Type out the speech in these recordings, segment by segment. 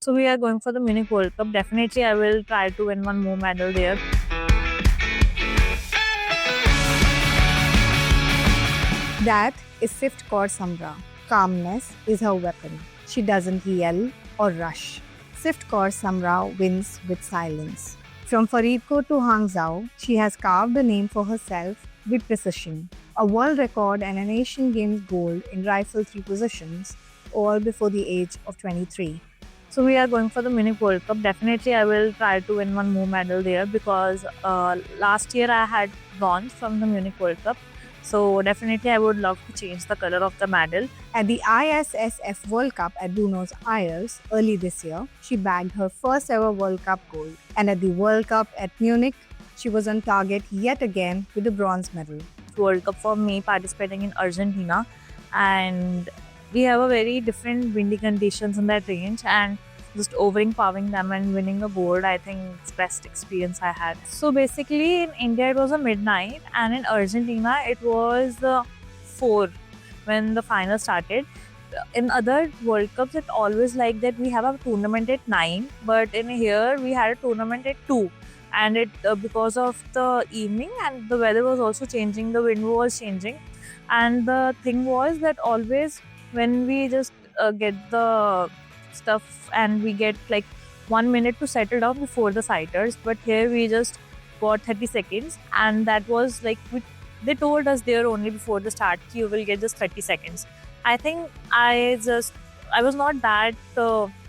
So we are going for the Munich World Cup. Definitely, I will try to win one more medal there. That is Sift Kaur Samra. Calmness is her weapon. She doesn't yell or rush. Sift Kaur Samra wins with silence. From Faridkot to Hangzhou, she has carved a name for herself with precision. A world record and an Asian Games gold in rifle 3 positions, all before the age of 23. So we are going for the Munich World Cup. Definitely, I will try to win one more medal there because last year I had bronze from the Munich World Cup. So definitely, I would love to change the color of the medal. At the ISSF World Cup at Buenos Aires early this year, she bagged her first ever World Cup gold. And at the World Cup at Munich, she was on target yet again with a bronze medal. World Cup for me participating in Argentina, and we have a very different windy conditions in that range, and just overpowering them and winning a gold, I think it's best experience I had. So basically in India it was a midnight, and in Argentina it was 4 when the final started. In other World Cups it always like that we have a tournament at 9, but in here we had a tournament at 2, and it because of the evening and the weather was also changing, the wind was changing, and the thing was that always when we just get the stuff and we get like 1 minute to settle down before the sighters, but here we just got 30 seconds, and that was like they told us there only before the start you will get just 30 seconds. I think I was not that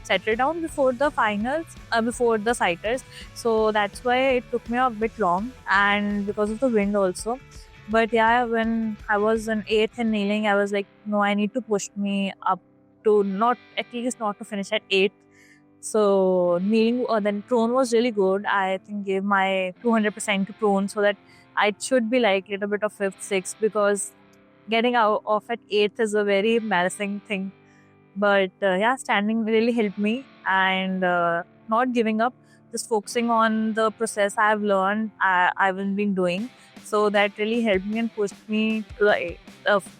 settled down before the finals, before the sighters, so that's why it took me a bit long, and because of the wind also. But yeah, when I was in 8th and kneeling, I was like, no, I need to push me up to not to finish at 8th. So kneeling, then prone was really good. I think gave my 200% to prone so that I should be like a little bit of 5th, 6th, because getting out off at 8th is a very embarrassing thing. But yeah, standing really helped me, and not giving up, just focusing on the process I've learned, I've been doing. So that really helped me and pushed me to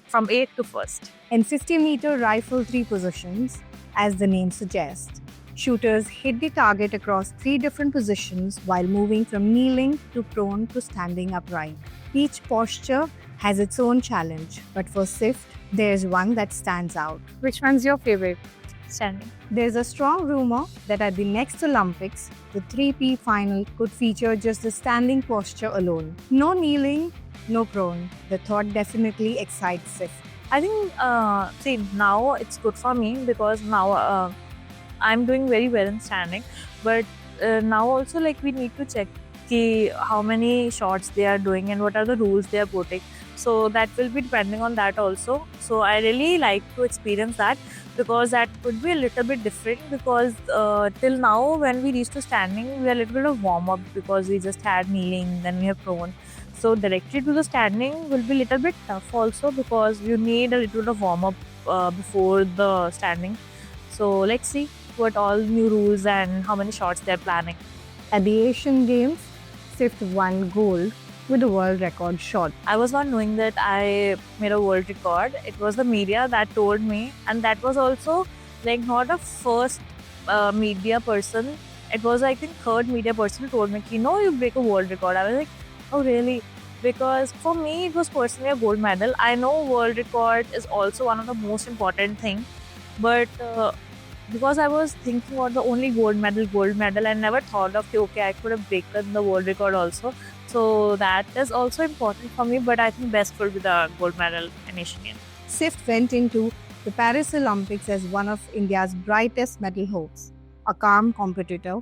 from 8th to 1st. In 50-meter rifle 3 positions, as the name suggests, shooters hit the target across 3 different positions while moving from kneeling to prone to standing upright. Each posture has its own challenge, but for Sift, there's one that stands out. Which one's your favorite? Standing. There's a strong rumor that at the next Olympics, the 3P final could feature just the standing posture alone. No kneeling, no prone. The thought definitely excites Sift. I think, see, now it's good for me because now I'm doing very well in standing. But now also, like, we need to check how many shots they are doing and what are the rules they are putting. So that will be depending on that also. So I really like to experience that because that could be a little bit different, because till now when we reach to standing, we are a little bit of warm up because we just had kneeling, then we have prone. So directly to the standing will be a little bit tough also because you need a little bit of warm up before the standing. So let's see what all new rules and how many shots they're planning. At the Asian Games, Sift won gold with a world record shot. I was not knowing that I made a world record. It was the media that told me, and that was also like not a first media person. It was, I think, third media person who told me, you break a world record. I was like, oh really? Because for me it was personally a gold medal. I know world record is also one of the most important thing, but because I was thinking about the only gold medal, I never thought of I could have broken the world record also. So that is also important for me, but I think best will be the gold medal in Asian Games. Sift went into the Paris Olympics as one of India's brightest medal hopes, a calm competitor,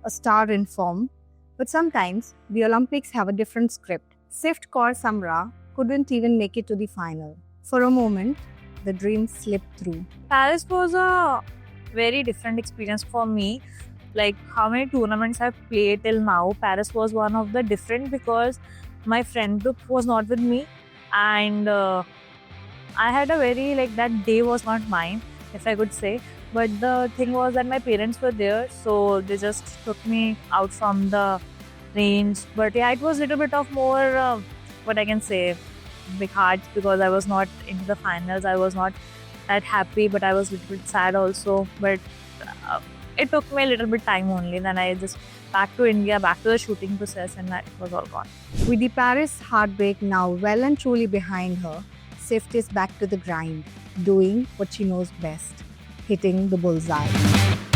a star in form. But sometimes the Olympics have a different script. Sift Kaur Samra couldn't even make it to the final. For a moment, the dream slipped through. Paris was a very different experience for me. Like how many tournaments I've played till now, Paris was one of the different because my friend group was not with me, and I had a very, like, that day was not mine, if I could say. But the thing was that my parents were there, so they just took me out from the range. But yeah, it was a little bit of more, what I can say, big heart because I was not into the finals. I was not that happy, but I was a little bit sad also. But it took me a little bit time only. Then I just back to India, back to the shooting process, and that was all gone. With the Paris heartbreak now well and truly behind her, Sift is back to the grind, doing what she knows best, hitting the bullseye.